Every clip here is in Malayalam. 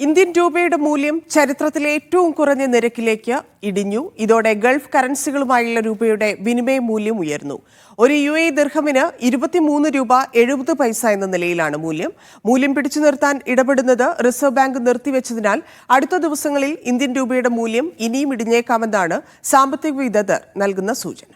ഇന്ത്യൻ രൂപയുടെ മൂല്യം ചരിത്രത്തിലെ ഏറ്റവും കുറഞ്ഞ നിരക്കിലേക്ക് ഇടിഞ്ഞു. ഇതോടെ ഗൾഫ് കറൻസികളുമായുള്ള രൂപയുടെ വിനിമയ മൂല്യം ഉയർന്നു. ഒരു UAE ദിർഹമിന് 23 രൂപ 70 പൈസ എന്ന നിലയിലാണ് മൂല്യം പിടിച്ചു നിർത്താൻ ഇടപെടുന്നത് റിസർവ് ബാങ്ക് നിർത്തിവെച്ചതിനാൽ അടുത്ത ദിവസങ്ങളിൽ ഇന്ത്യൻ രൂപയുടെ മൂല്യം ഇനിയും ഇടിഞ്ഞേക്കാമെന്നാണ് സാമ്പത്തിക വിദഗ്ധർ നൽകുന്ന സൂചന.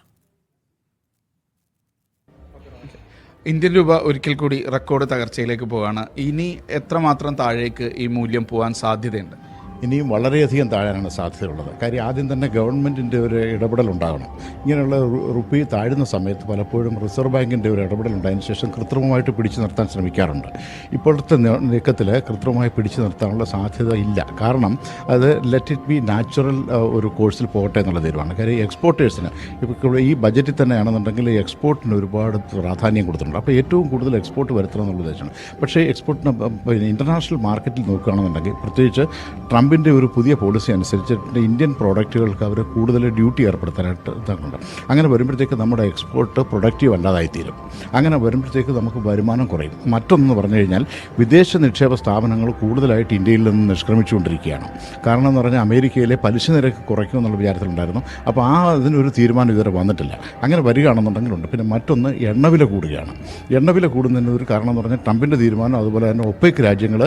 ഇന്ത്യൻ രൂപ ഒരിക്കൽ കൂടി റെക്കോർഡ് തകർച്ചയിലേക്ക് പോവുകയാണ്. ഇനി എത്രമാത്രം താഴേക്ക് ഈ മൂല്യം പോകാൻ സാധ്യതയുണ്ട്? ഇനിയും വളരെയധികം താഴാനാണ് സാധ്യതയുള്ളത്. കാര്യം ആദ്യം തന്നെ ഗവൺമെൻറ്റിൻ്റെ ഒരു ഇടപെടൽ ഉണ്ടാകണം. ഇങ്ങനെയുള്ള റുപ്പി താഴുന്ന സമയത്ത് പലപ്പോഴും റിസർവ് ബാങ്കിൻ്റെ ഒരു ഇടപെടൽ ഉണ്ടായതിനു ശേഷം കൃത്രിമമായിട്ട് പിടിച്ചു നിർത്താൻ ശ്രമിക്കാറുണ്ട്. ഇപ്പോഴത്തെ നീക്കത്തിൽ കൃത്രിമമായി പിടിച്ചു നിർത്താനുള്ള സാധ്യത ഇല്ല. കാരണം അത് ലെറ്റ് ഇറ്റ് ബി നാച്ചുറൽ ഒരു കോഴ്സിൽ പോകട്ടെ എന്നുള്ള തീരുമാനമാണ്. കാര്യം എക്സ്പോർട്ടേഴ്സിന് ഇപ്പോൾ ഈ ബജറ്റിൽ തന്നെയാണെന്നുണ്ടെങ്കിൽ എക്സ്പോർട്ടിന് ഒരുപാട് പ്രാധാന്യം കൊടുത്തിട്ടുണ്ട്. അപ്പോൾ ഏറ്റവും കൂടുതൽ എക്സ്പോർട്ട് വരുത്തണം എന്നുള്ള ഉദ്ദേശമാണ്. പക്ഷേ എക്സ്പോർട്ടിന് ഇൻ്റർനാഷണൽ മാർക്കറ്റിൽ നോക്കുകയാണെന്നുണ്ടെങ്കിൽ പ്രത്യേകിച്ച് ട്രംപിൻ്റെ ഒരു പുതിയ പോളിസി അനുസരിച്ച് ഇന്ത്യൻ പ്രോഡക്റ്റുകൾക്ക് അവർ കൂടുതൽ ഡ്യൂട്ടി ഏർപ്പെടുത്താനായിട്ട് ഇതാക്കുന്നുണ്ട്. അങ്ങനെ വരുമ്പോഴത്തേക്ക് നമ്മുടെ എക്സ്പോർട്ട് പ്രൊഡക്റ്റീവ് അല്ലാതായിത്തീരും. അങ്ങനെ വരുമ്പോഴത്തേക്ക് നമുക്ക് വരുമാനം കുറയും. മറ്റൊന്ന് പറഞ്ഞു കഴിഞ്ഞാൽ വിദേശ നിക്ഷേപ സ്ഥാപനങ്ങൾ കൂടുതലായിട്ട് ഇന്ത്യയിൽ നിന്ന് നിഷ്ക്രമിച്ചുകൊണ്ടിരിക്കുകയാണ്. കാരണം എന്ന് പറഞ്ഞാൽ അമേരിക്കയിലെ പലിശ നിരക്ക് കുറയ്ക്കുമെന്നുള്ള വിചാരത്തിലുണ്ടായിരുന്നു. അപ്പോൾ അതിനൊരു തീരുമാനം ഇതുവരെ വന്നിട്ടില്ല. അങ്ങനെ വരികയാണെന്നുണ്ടെങ്കിലുണ്ട്. പിന്നെ മറ്റൊന്ന് എണ്ണവില കൂടുകയാണ്. എണ്ണവില കൂടുന്നതിന് ഒരു കാരണം എന്ന് പറഞ്ഞാൽ ട്രംപിൻ്റെ തീരുമാനം, അതുപോലെ തന്നെ ഒപെക് രാജ്യങ്ങൾ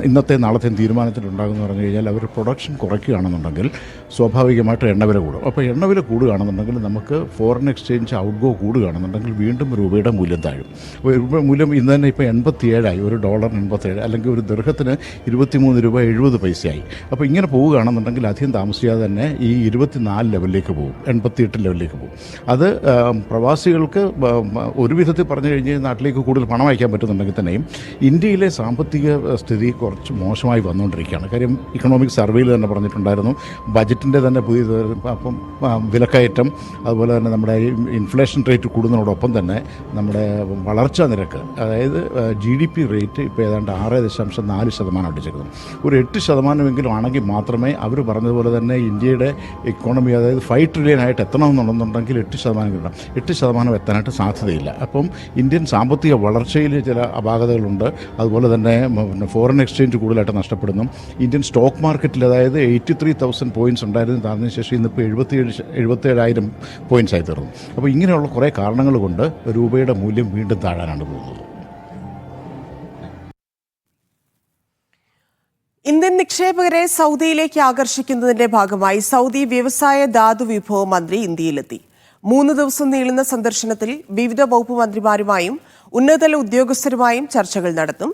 ഇന്നത്തെ നാളത്തെയും തീരുമാനത്തിലുണ്ടാകുമെന്ന് പറഞ്ഞു കഴിഞ്ഞാൽ അവർ പ്രൊഡക്ഷൻ കുറയ്ക്കുകയാണെന്നുണ്ടെങ്കിൽ സ്വാഭാവികമായിട്ട് എണ്ണവില കൂടും. അപ്പോൾ എണ്ണവില കൂടുകയാണെന്നുണ്ടെങ്കിൽ നമുക്ക് ഫോറിൻ എക്സ്ചേഞ്ച് ഔട്ട്ഗോ കൂടുകയാണെന്നുണ്ടെങ്കിൽ വീണ്ടും രൂപയുടെ മൂല്യം താഴും. മൂല്യം ഇന്ന് തന്നെ ഇപ്പോൾ 87 ഒരു ഡോളറിന് 87, അല്ലെങ്കിൽ ഒരു ദിർഹത്തിന് 23 രൂപ 70 പൈസയായി. അപ്പോൾ ഇങ്ങനെ പോവുകയാണെന്നുണ്ടെങ്കിൽ അധികം താമസിയാതെ തന്നെ ഈ 24 ലെവലിലേക്ക് പോകും, 88 ലെവലിലേക്ക് പോകും. അത് പ്രവാസികൾക്ക് ഒരു വിധത്തിൽ പറഞ്ഞു കഴിഞ്ഞാൽ നാട്ടിലേക്ക് കൂടുതൽ പണം അയക്കാൻ പറ്റുന്നുണ്ടെങ്കിൽ തന്നെയും ഇന്ത്യയിലെ സാമ്പത്തിക സ്ഥിതി കുറച്ച് മോശമായി വന്നുകൊണ്ടിരിക്കുകയാണ്. കാര്യം ഇക്കണോമിക് സർവേയിൽ തന്നെ പറഞ്ഞിട്ടുണ്ടായിരുന്നു, ബജറ്റിൻ്റെ തന്നെ പുതിയ അപ്പം വിലക്കയറ്റം, അതുപോലെ തന്നെ നമ്മുടെ ഇൻഫ്ലേഷൻ റേറ്റ് കൂടുന്നതോടൊപ്പം തന്നെ നമ്മുടെ വളർച്ചാ നിരക്ക്, അതായത് GDP റേറ്റ് ഇപ്പോൾ ഏതാണ്ട് 6.4% അടിച്ചേക്കുന്നു. ഒരു 8% ആണെങ്കിൽ മാത്രമേ അവർ പറഞ്ഞതുപോലെ തന്നെ ഇന്ത്യയുടെ ഇക്കോണമി, അതായത് 5 ട്രില്യൺ ആയിട്ട് എത്തണമെന്നുണ്ടെന്നുണ്ടെങ്കിൽ 8% കിട്ടണം. 8% എത്താനായിട്ട് സാധ്യതയില്ല. അപ്പം ഇന്ത്യൻ സാമ്പത്തിക വളർച്ചയിൽ ചില അപാകതകളുണ്ട്. അതുപോലെ തന്നെ ഫോറിൻ എക്സ്ചേഞ്ച് കൂടുതലായിട്ട് നഷ്ടപ്പെടുന്നു. ഇന്ത്യൻ സ്റ്റോക്ക് മാർക്കറ്റിൽ അതായത് 83,000 പോയിൻറ്റ്സ് ഉണ്ടായിരുന്നു, അതിനുശേഷം ഇന്നിപ്പോൾ 77,000 പോയിൻറ്റ്സ് ആയി തീർന്നു. അപ്പോൾ ഇങ്ങനെയുള്ള കുറേ കാരണങ്ങൾ കൊണ്ട് രൂപയുടെ മൂല്യം വീണ്ടും താഴാനാണ് പോകുന്നത്. ഇന്ത്യൻ നിക്ഷേപകരെ സൗദിയിലേക്ക് ആകർഷിക്കുന്നതിന്റെ ഭാഗമായി സൗദി വ്യവസായ ധാതു വിഭവ മന്ത്രി ഇന്ത്യയിലെത്തി. 3 ദിവസം നീളുന്ന സന്ദർശനത്തിൽ വിവിധ വകുപ്പ് മന്ത്രിമാരുമായും ഉന്നതതല ഉദ്യോഗസ്ഥരുമായും ചർച്ചകൾ നടത്തും.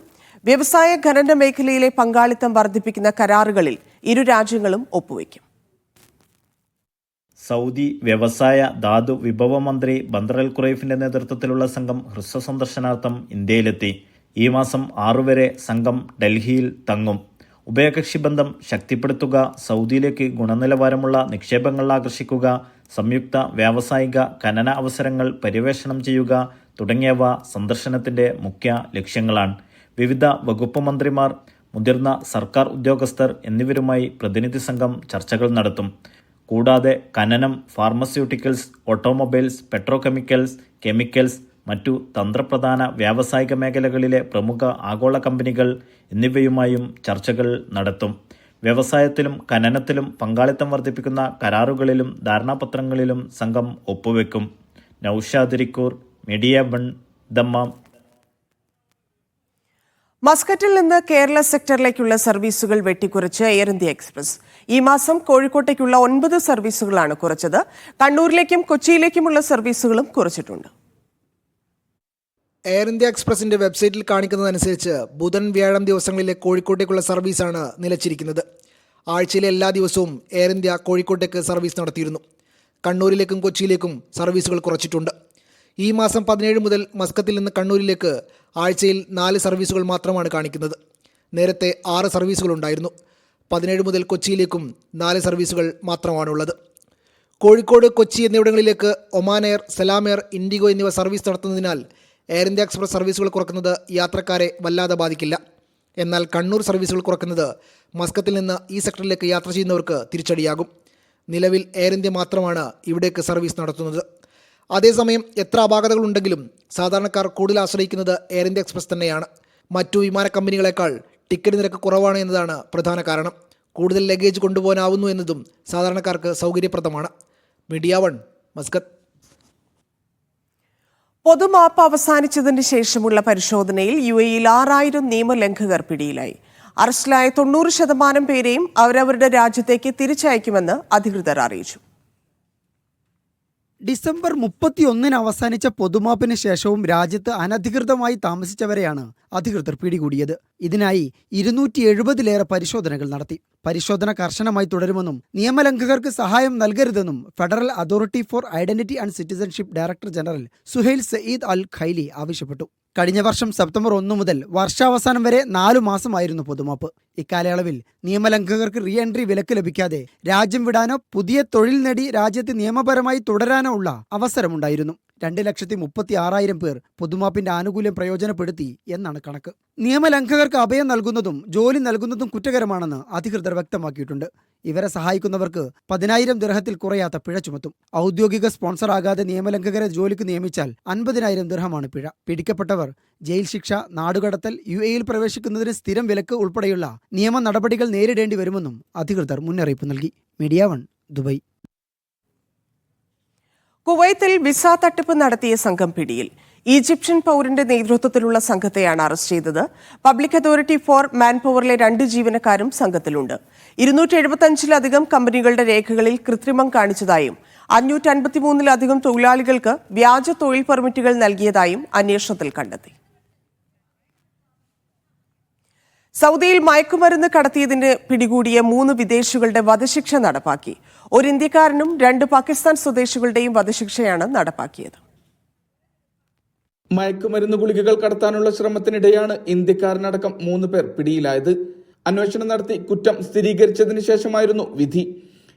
വ്യവസായ ഖനന മേഖലയിലെ പങ്കാളിത്തം വർദ്ധിപ്പിക്കുന്ന കരാറുകളിൽ ഇരു രാജ്യങ്ങളും ഒപ്പുവയ്ക്കും. സൗദി വ്യവസായ ധാതു വിഭവ മന്ത്രി ബന്ദർ അൽ ഖുറൈഫിന്റെ നേതൃത്വത്തിലുള്ള സംഘം ഹ്രസ്വ സന്ദർശനാർത്ഥം ഇന്ത്യയിലെത്തി. ഈ മാസം 6 വരെ സംഘം ഡൽഹിയിൽ തങ്ങും. ഉഭയകക്ഷി ബന്ധം ശക്തിപ്പെടുത്തുക, സൗദിയിലേക്ക് ഗുണനിലവാരമുള്ള നിക്ഷേപങ്ങൾ ആകർഷിക്കുക, സംയുക്ത വ്യാവസായിക ഖനന അവസരങ്ങൾ പര്യവേഷണം ചെയ്യുക തുടങ്ങിയവ സന്ദർശനത്തിന്റെ മുഖ്യ ലക്ഷ്യങ്ങളാണ്. വിവിധ വകുപ്പ് മന്ത്രിമാർ, മുതിർന്ന സർക്കാർ ഉദ്യോഗസ്ഥർ എന്നിവരുമായി പ്രതിനിധി സംഘം ചർച്ചകൾ നടത്തും. കൂടാതെ ഖനനം, ഫാർമസ്യൂട്ടിക്കൽസ്, ഓട്ടോമൊബൈൽസ്, പെട്രോകെമിക്കൽസ്, കെമിക്കൽസ്, മറ്റു തന്ത്രപ്രധാന വ്യാവസായിക മേഖലകളിലെ പ്രമുഖ ആഗോള കമ്പനികൾ എന്നിവയുമായും ചർച്ചകൾ നടത്തും. വ്യവസായത്തിലും ഖനനത്തിലും പങ്കാളിത്തം വർദ്ധിപ്പിക്കുന്ന കരാറുകളിലും ധാരണാപത്രങ്ങളിലും സംഘം ഒപ്പുവെക്കും. Naushad റിക്കൂർ, media 1, Dammam. മസ്കറ്റിൽ നിന്ന് കേരള സെക്ടറിലേക്കുള്ള സർവീസുകൾ വെട്ടിക്കുറച്ച് എയർ ഇന്ത്യ എക്സ്പ്രസ്. ഈ മാസം കോഴിക്കോട്ടേക്കുള്ള 9 സർവീസുകളാണ് കുറച്ചത്. കണ്ണൂരിലേക്കും കൊച്ചിയിലേക്കുമുള്ള സർവീസുകളും കുറച്ചിട്ടുണ്ട്. എയർ ഇന്ത്യ എക്സ്പ്രസിന്റെ വെബ്സൈറ്റിൽ കാണിക്കുന്നതനുസരിച്ച് ബുധൻ, വ്യാഴം ദിവസങ്ങളിലെ കോഴിക്കോട്ടേക്കുള്ള സർവീസാണ് നിലച്ചിരിക്കുന്നത്. ആഴ്ചയിലെ എല്ലാ ദിവസവും എയർ ഇന്ത്യ കോഴിക്കോട്ടേക്ക് സർവീസ് നടത്തിയിരുന്നു. കണ്ണൂരിലേക്കും കൊച്ചിയിലേക്കും സർവീസുകൾ കുറച്ചിട്ടുണ്ട്. ഈ മാസം 17 മുതൽ മസ്കത്തിൽ നിന്ന് കണ്ണൂരിലേക്ക് ആഴ്ചയിൽ 4 സർവീസുകൾ മാത്രമാണ് കാണിക്കുന്നത്. നേരത്തെ 6 സർവീസുകളുണ്ടായിരുന്നു. 17 മുതൽ കൊച്ചിയിലേക്കും 4 സർവീസുകൾ മാത്രമാണുള്ളത്. കോഴിക്കോട്, കൊച്ചി എന്നിവിടങ്ങളിലേക്ക് ഒമാൻ എയർ, സലാം എയർ, ഇൻഡിഗോ എന്നിവ സർവീസ് നടത്തുന്നതിനാൽ എയർ ഇന്ത്യ എക്സ്പ്രസ് സർവീസുകൾ കുറക്കുന്നത് യാത്രക്കാരെ വല്ലാതെ ബാധിക്കില്ല. എന്നാൽ കണ്ണൂർ സർവീസുകൾ കുറക്കുന്നത് മസ്കത്തിൽ നിന്ന് ഈ സെക്ടറിലേക്ക് യാത്ര ചെയ്യുന്നവർക്ക് തിരിച്ചടിയാകും. നിലവിൽ എയർ ഇന്ത്യ മാത്രമാണ് ഇവിടേക്ക് സർവീസ് നടത്തുന്നത്. അതേസമയം എത്ര അപാകതകളുണ്ടെങ്കിലും സാധാരണക്കാർ കൂടുതൽ ആശ്രയിക്കുന്നത് എയർ ഇന്ത്യ എക്സ്പ്രസ് തന്നെയാണ്. മറ്റു വിമാന കമ്പനികളെക്കാൾ ടിക്കറ്റ് നിരക്ക് കുറവാണ് എന്നതാണ് പ്രധാന കാരണം. കൂടുതൽ ലഗേജ് കൊണ്ടുപോകാനാവുന്നു എന്നതും സാധാരണക്കാർക്ക് സൗകര്യപ്രദമാണ്. Media 1 Muscat. പൊതുമാപ്പ് അവസാനിച്ചതിന് ശേഷമുള്ള പരിശോധനയിൽ UAEയിൽ 6000 നിയമലംഘകർ പിടിയിലായി. അറസ്റ്റിലായ 90% പേരെയും അവരവരുടെ രാജ്യത്തേക്ക് തിരിച്ചയക്കുമെന്ന് അധികൃതർ അറിയിച്ചു. ഡിസംബർ 31 അവസാനിച്ച പൊതുമാപ്പിന് ശേഷവും രാജ്യത്ത് അനധികൃതമായി താമസിച്ചവരെയാണ് അധികൃതർ പിടികൂടിയത്. ഇതിനായി 270-ലേറെ പരിശോധനകൾ നടത്തി. പരിശോധന കർശനമായി തുടരുമെന്നും നിയമലംഘകർക്ക് സഹായം നൽകരുതെന്നും federal authority for identity and citizenship director general Suhail Saeed Al Khaili ആവശ്യപ്പെട്ടു. കഴിഞ്ഞ വർഷം സെപ്റ്റംബർ 1 മുതൽ വർഷാവസാനം വരെ 4 മാസമായിരുന്നു പൊതുമാപ്പ്. ഇക്കാലയളവിൽ നിയമലംഘകർക്ക് റീ എൻട്രി വിലക്ക് ലഭിക്കാതെ രാജ്യം വിടാനോ പുതിയ തൊഴിൽ നേടി രാജ്യത്ത് നിയമപരമായി തുടരാനോ ഉള്ള അവസരമുണ്ടായിരുന്നു. 2,36,000 പേർ പൊതുമാപ്പിന്റെ ആനുകൂല്യം പ്രയോജനപ്പെടുത്തി എന്നാണ് കണക്ക്. നിയമലംഘകർക്ക് അഭയം നൽകുന്നതും ജോലി നൽകുന്നതും കുറ്റകരമാണെന്ന് അധികൃതർ വ്യക്തമാക്കിയിട്ടുണ്ട്. ഇവരെ സഹായിക്കുന്നവർക്ക് 10,000 ദിർഹത്തിൽ കുറയാത്ത പിഴ ചുമത്തും. ഔദ്യോഗിക സ്പോൺസർ ആകാതെ നിയമലംഘകരെ ജോലിക്ക് നിയമിച്ചാൽ 50,000 ദിർഹമാണ് പിഴ. പിടിക്കപ്പെട്ടവർ ജയിൽ ശിക്ഷ, നാടുകടത്തൽ, UAEയിൽ പ്രവേശിക്കുന്നതിന് സ്ഥിരം വിലക്ക് ഉൾപ്പെടെയുള്ള നിയമ നടപടികൾ നേരിടേണ്ടി വരുമെന്നും അധികൃതർ മുന്നറിയിപ്പ് നൽകി. Media 1 Dubai. കുവൈത്തിൽ വിസ തട്ടിപ്പ് നടത്തിയ സംഘം പിടിയിൽ. ഈജിപ്ഷ്യൻ പൗരന്റെ നേതൃത്വത്തിലുള്ള സംഘത്തെയാണ് അറസ്റ്റ് ചെയ്തത്. പബ്ലിക് അതോറിറ്റി ഫോർ മാൻപവറിലെ 2 ജീവനക്കാരും സംഘത്തിലുണ്ട്. 275-ലധികം കമ്പനികളുടെ രേഖകളിൽ കൃത്രിമം കാണിച്ചതായും 553-ലധികം തൊഴിലാളികൾക്ക് വ്യാജ തൊഴിൽ പെർമിറ്റുകൾ നൽകിയതായും അന്വേഷണത്തിൽ കണ്ടെത്തി. സൗദിയിൽ മയക്കുമരുന്ന് കടത്തിയതിന് പിടികൂടിയ 3 വിദേശികളുടെ വധശിക്ഷ നടപ്പാക്കി. ഒരു ഇന്ത്യക്കാരനും 2 പാകിസ്ഥാൻ സ്വദേശികളുടെയും വധശിക്ഷയാണ് നടപ്പാക്കിയത്. മയക്കുമരുന്ന് ഗുളികകൾ കടത്താനുള്ള ശ്രമത്തിനിടെയാണ് ഇന്ത്യക്കാരനടക്കം 3 പേർ പിടിയിലായത്. അന്വേഷണം നടത്തി കുറ്റം സ്ഥിരീകരിച്ചതിന് ശേഷമായിരുന്നു വിധി.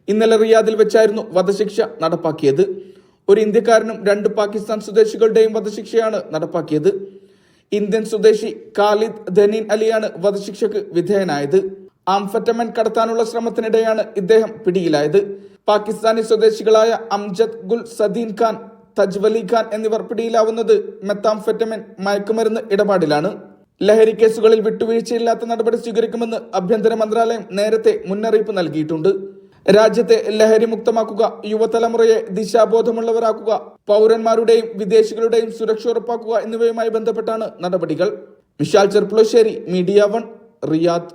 ഇന്നലെ റിയാദിൽ വെച്ചായിരുന്നു വധശിക്ഷ നടപ്പാക്കിയത്. ഒരു ഇന്ത്യക്കാരനും 2 പാകിസ്ഥാൻ സ്വദേശികളുടെയും വധശിക്ഷയാണ് നടപ്പാക്കിയത്. ഇന്ത്യൻ സ്വദേശി ഖാലിദ് ധനീൻ അലിയാണ് വധശിക്ഷയ്ക്ക് വിധേയനായത്. ആംഫെറ്റമിൻ കടത്താനുള്ള ശ്രമത്തിനിടെയാണ് ഇദ്ദേഹം പിടിയിലായത്. പാകിസ്ഥാനി സ്വദേശികളായ അംജദ് ഗുൽ സദീൻ ഖാൻ, തജ്വലി ഖാൻ എന്നിവർ പിടിയിലാവുന്നത് മെത്താംഫെറ്റമിൻ മയക്കുമരുന്ന് ഇടപാടിലാണ്. ലഹരി കേസുകളിൽ വിട്ടുവീഴ്ചയില്ലാത്ത നടപടി സ്വീകരിക്കുമെന്ന് ആഭ്യന്തര മന്ത്രാലയം നേരത്തെ മുന്നറിയിപ്പ് നൽകിയിട്ടുണ്ട്. രാജ്യത്തെ ലഹരി മുക്തമാക്കുക, യുവതലമുറയെ ദിശാബോധമുള്ളവരാക്കുക, പൗരന്മാരുടെയും വിദേശികളുടെയും സുരക്ഷ ഉറപ്പാക്കുക എന്നിവയുമായി ബന്ധപ്പെട്ടാണ് നടപടികൾ. Vishal Cherpulassery, media 1 Riyadh.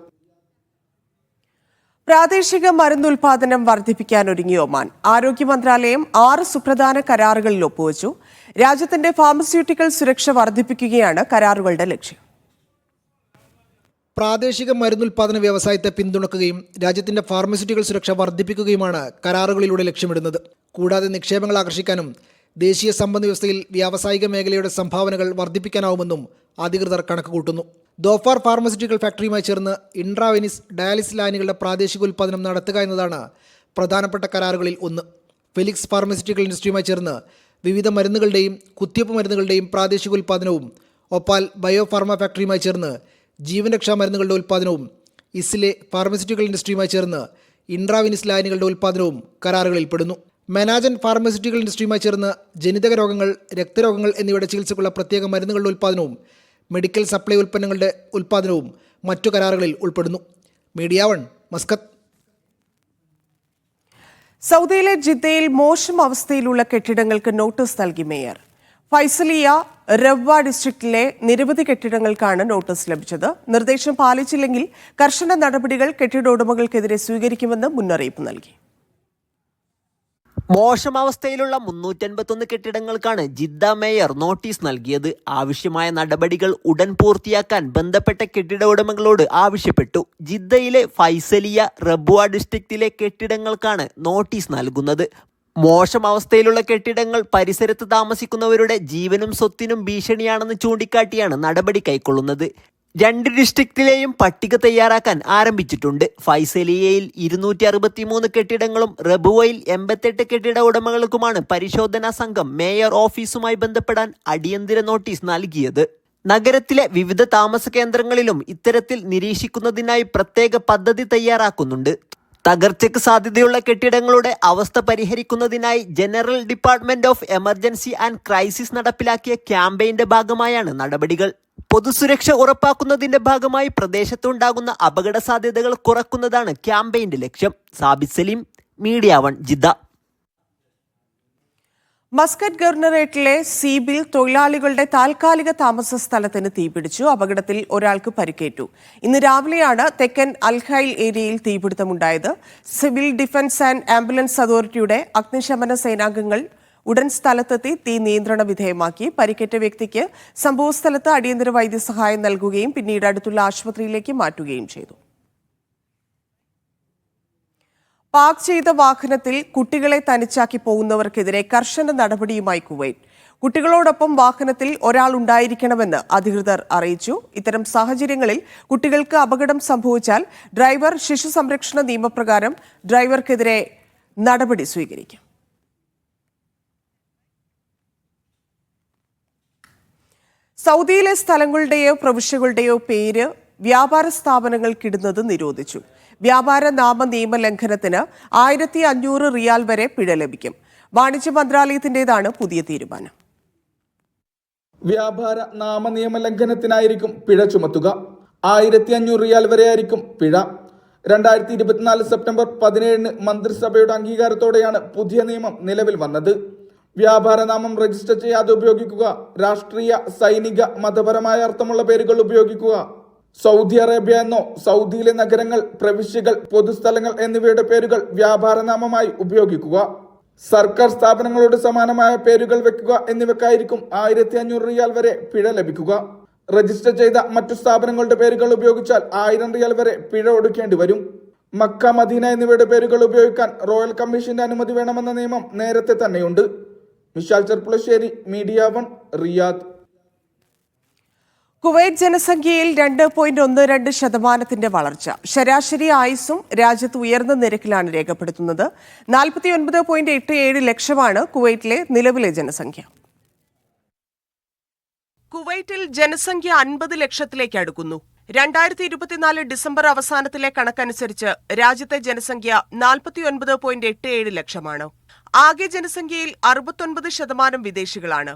പ്രാദേശിക മരുന്നുൽപാദനം വർദ്ധിപ്പിക്കാൻ ഒരുങ്ങി ഒമാൻ. ആരോഗ്യ മന്ത്രാലയം 6 സുപ്രധാന കരാറുകളിൽ ഒപ്പുവച്ചു. രാജ്യത്തിന്റെ ഫാർമസ്യൂട്ടിക്കൽ സുരക്ഷ വർദ്ധിപ്പിക്കുകയാണ് കരാറുകളുടെ ലക്ഷ്യം. പ്രാദേശിക മരുന്നുൽപാദന വ്യവസായത്തെ പിന്തുണക്കുകയും രാജ്യത്തിന്റെ ഫാർമസ്യൂട്ടിക്കൽ സുരക്ഷ വർദ്ധിപ്പിക്കുകയുമാണ് കരാറുകളിലൂടെ ലക്ഷ്യമിടുന്നത്. കൂടാതെ നിക്ഷേപങ്ങൾ ആകർഷിക്കാനും ദേശീയ സമ്പദ് വ്യവസ്ഥയിൽ വ്യാവസായിക മേഖലയുടെ സംഭാവനകൾ വർദ്ധിപ്പിക്കാനാവുമെന്നും അധികൃതർ കണക്കുകൂട്ടുന്നു. ദോഫാർ ഫാർമസ്യൂട്ടിക്കൽ ഫാക്ടറിയുമായി ചേർന്ന് ഇൻട്രാവെനിസ് ഡയാലിസിസ് ലൈനുകളുടെ പ്രാദേശിക ഉൽപ്പാദനം നടത്തുക എന്നതാണ് പ്രധാനപ്പെട്ട കരാറുകളിൽ ഒന്ന്. ഫെലിക്സ് ഫാർമസ്യൂട്ടിക്കൽ ഇൻഡസ്ട്രിയുമായി ചേർന്ന് വിവിധ മരുന്നുകളുടെയും കുത്തിവയ്പ്പ് മരുന്നുകളുടെയും പ്രാദേശിക ഉൽപ്പാദനവും, ഒപ്പാൽ ബയോ ഫാർമ ഫാക്ടറിയുമായി ചേർന്ന് ജീവൻ രക്ഷാ മരുന്നുകളുടെ ഉൽപ്പാദനവും, ഇസ്ലെ ഫാർമസ്യൂട്ടിക്കൽ ഇൻഡസ്ട്രിയുമായി ചേർന്ന് ഇൻട്രാവെനിസ് ലൈനുകളുടെ ഉൽപ്പാദനവും കരാറുകളിൽപ്പെടുന്നു. മെനാജൻ ഫാർമസ്യൂട്ടിക്കൽ ഇൻഡസ്ട്രിയുമായി ചേർന്ന് ജനിതക രോഗങ്ങൾ, രക്തരോഗങ്ങൾ എന്നിവയുടെ ചികിത്സയ്ക്കുള്ള പ്രത്യേക മരുന്നുകളുടെ ഉൽപ്പാദനവും, മെഡിക്കൽ സപ്ലൈ ഉൽപ്പന്നങ്ങളുടെ ഉൽപ്പാദനവും മറ്റു കരാറുകളിൽ ഉൾപ്പെടുന്നു. Media 1 Muscat. സൗദിയിലെ ജിദ്ദയിൽ മോശം അവസ്ഥയിലുള്ള കെട്ടിടങ്ങൾക്ക് നോട്ടീസ് നൽകി മേയർ. ഫൈസലിയ റവ്വ ഡിസ്ട്രിക്റ്റിലെ നിരവധി കെട്ടിടങ്ങൾക്കാണ് നോട്ടീസ് ലഭിച്ചത്. നിർദ്ദേശം പാലിച്ചില്ലെങ്കിൽ കർശന നടപടികൾ കെട്ടിട ഉടമകൾക്കെതിരെ സ്വീകരിക്കുമെന്ന് മുന്നറിയിപ്പ് നൽകി. മോശം അവസ്ഥയിലുള്ള 351 കെട്ടിടങ്ങൾക്കാണ് ജിദ്ദ മേയർ നോട്ടീസ് നൽകിയത്. ആവശ്യമായ നടപടികൾ ഉടൻ പൂർത്തിയാക്കാൻ ബന്ധപ്പെട്ട കെട്ടിട ഉടമകളോട് ആവശ്യപ്പെട്ടു. ജിദ്ദയിലെ ഫൈസലിയ റബ്വ ഡിസ്ട്രിക്റ്റിലെ കെട്ടിടങ്ങൾക്കാണ് നോട്ടീസ് നൽകുന്നത്. മോശം അവസ്ഥയിലുള്ള കെട്ടിടങ്ങൾ പരിസരത്ത് താമസിക്കുന്നവരുടെ ജീവനും സ്വത്തിനും ഭീഷണിയാണെന്ന് ചൂണ്ടിക്കാട്ടിയാണ് നടപടി കൈക്കൊള്ളുന്നത്. 2 ഡിസ്ട്രിക്റ്റിലെയും പട്ടിക തയ്യാറാക്കാൻ ആരംഭിച്ചിട്ടുണ്ട്. ഫൈസലിയയിൽ 263 കെട്ടിടങ്ങളും റബുവയിൽ 88 കെട്ടിട ഉടമകൾക്കുമാണ് പരിശോധനാ സംഘം മേയർ ഓഫീസുമായി ബന്ധപ്പെടാൻ അടിയന്തര നോട്ടീസ് നൽകിയത്. നഗരത്തിലെ വിവിധ താമസ കേന്ദ്രങ്ങളിലും ഇത്തരത്തിൽ നിരീക്ഷിക്കുന്നതിനായി പ്രത്യേക പദ്ധതി തയ്യാറാക്കുന്നുണ്ട്. തകർച്ചയ്ക്ക് സാധ്യതയുള്ള കെട്ടിടങ്ങളുടെ അവസ്ഥ പരിഹരിക്കുന്നതിനായി general department of emergency and crisis നടപ്പിലാക്കിയ ക്യാമ്പയിന്റെ ഭാഗമായാണ് നടപടികൾ. പൊതുസുരക്ഷ ഉറപ്പാക്കുന്നതിന്റെ ഭാഗമായി പ്രദേശത്തുണ്ടാകുന്ന അപകട സാധ്യതകൾ കുറക്കുന്നതാണ് ക്യാമ്പയിന്റെ ലക്ഷ്യം. Sabith Saleem, media 1, Jeddah. Muscat ഗവർണറേറ്റിലെ സീബിൽ തൊഴിലാളികളുടെ താൽക്കാലിക താമസ സ്ഥലത്തിന് തീപിടിച്ചു. അപകടത്തിൽ ഒരാൾക്ക് പരിക്കേറ്റു. ഇന്ന് രാവിലെയാണ് തെക്കൻ അൽഖൈൽ ഏരിയയിൽ തീപിടുത്തമുണ്ടായത്. സിവിൽ ഡിഫൻസ് ആൻഡ് ആംബുലൻസ് അതോറിറ്റിയുടെ അഗ്നിശമന സേനാംഗങ്ങൾ ഉടൻ സ്ഥലത്തെത്തി തീ നിയന്ത്രണ വിധേയമാക്കി. പരിക്കേറ്റ വ്യക്തിക്ക് സംഭവസ്ഥലത്ത് അടിയന്തര വൈദ്യസഹായം നൽകുകയും പിന്നീട് അടുത്തുള്ള ആശുപത്രിയിലേക്ക് മാറ്റുകയും ചെയ്തു. പാർക്ക് ചെയ്ത വാഹനത്തിൽ കുട്ടികളെ തനിച്ചാക്കി പോകുന്നവർക്കെതിരെ കർശന നടപടിയുമായി കുവൈറ്റ്. കുട്ടികളോടൊപ്പം വാഹനത്തിൽ ഒരാൾ ഉണ്ടായിരിക്കണമെന്ന് അധികൃതർ അറിയിച്ചു. ഇത്തരം സാഹചര്യങ്ങളിൽ കുട്ടികൾക്ക് അപകടം സംഭവിച്ചാൽ ഡ്രൈവർ ശിശു സംരക്ഷണ നിയമപ്രകാരം ഡ്രൈവർക്കെതിരെ നടപടി സ്വീകരിക്കും. സൗദിയിലെ സ്ഥലങ്ങളുടെയോ പ്രവിശ്യകളുടെയോ പേര് വ്യാപാര സ്ഥാപനങ്ങൾക്കിടുന്നത് നിരോധിച്ചു. വ്യാപാര നാമ നിയമ ലംഘനത്തിന് 1500 റിയാൽ വരെ പിഴ ലഭിക്കും. വാണിജ്യ മന്ത്രാലയത്തിന്റേതാണ് പുതിയ തീരുമാനം. വ്യാപാര നാമനിയമ ലംഘനത്തിനായിരിക്കും പിഴ ചുമത്തുക. 1500 റിയാൽ വരെയായിരിക്കും പിഴ. 2024 സെപ്റ്റംബർ 17 മന്ത്രിസഭയുടെ അംഗീകാരത്തോടെയാണ് പുതിയ നിയമം നിലവിൽ വന്നത്. വ്യാപാരനാമം രജിസ്റ്റർ ചെയ്യാതെ ഉപയോഗിക്കുക, രാഷ്ട്രീയ, സൈനിക, മതപരമായ അർത്ഥമുള്ള പേരുകൾ ഉപയോഗിക്കുക, സൗദി അറേബ്യ എന്നോ സൗദിയിലെ നഗരങ്ങൾ, പ്രവിശ്യകൾ, പൊതുസ്ഥലങ്ങൾ എന്നിവയുടെ പേരുകൾ വ്യാപാരനാമമായി ഉപയോഗിക്കുക, സർക്കാർ സ്ഥാപനങ്ങളോട് സമാനമായ പേരുകൾ വെക്കുക എന്നിവക്കായിരിക്കും 1500 റിയാൽ വരെ പിഴ ലഭിക്കുക. രജിസ്റ്റർ ചെയ്ത മറ്റു സ്ഥാപനങ്ങളുടെ പേരുകൾ ഉപയോഗിച്ചാൽ 1000 റിയാൽ വരെ പിഴ ഒടുക്കേണ്ടി വരും. മക്ക, മദീന എന്നിവയുടെ പേരുകൾ ഉപയോഗിക്കാൻ റോയൽ കമ്മീഷന്റെ അനുമതി വേണമെന്ന നിയമം നേരത്തെ തന്നെയുണ്ട്. Vishal Cherpulassery, media 1, Riyadh. Kuwait ജനസംഖ്യയിൽ 2.12% വളർച്ച. ശരാശരി ആയുസ്സും രാജ്യത്ത് ഉയർന്ന നിരക്കിലാണ് രേഖപ്പെടുത്തുന്നത്. 49.87 ലക്ഷമാണ് കുവൈറ്റിലെ നിലവിലെ ജനസംഖ്യ. കുവൈറ്റിൽ ജനസംഖ്യ 50 ലക്ഷത്തിലേക്ക് അടുക്കുന്നു. 2024 ഡിസംബർ അവസാനത്തിലെ കണക്കനുസരിച്ച് രാജ്യത്തെ ജനസംഖ്യ 49.87 ലക്ഷമാണ്. ആകെ ജനസംഖ്യയിൽ 69% വിദേശികളാണ്.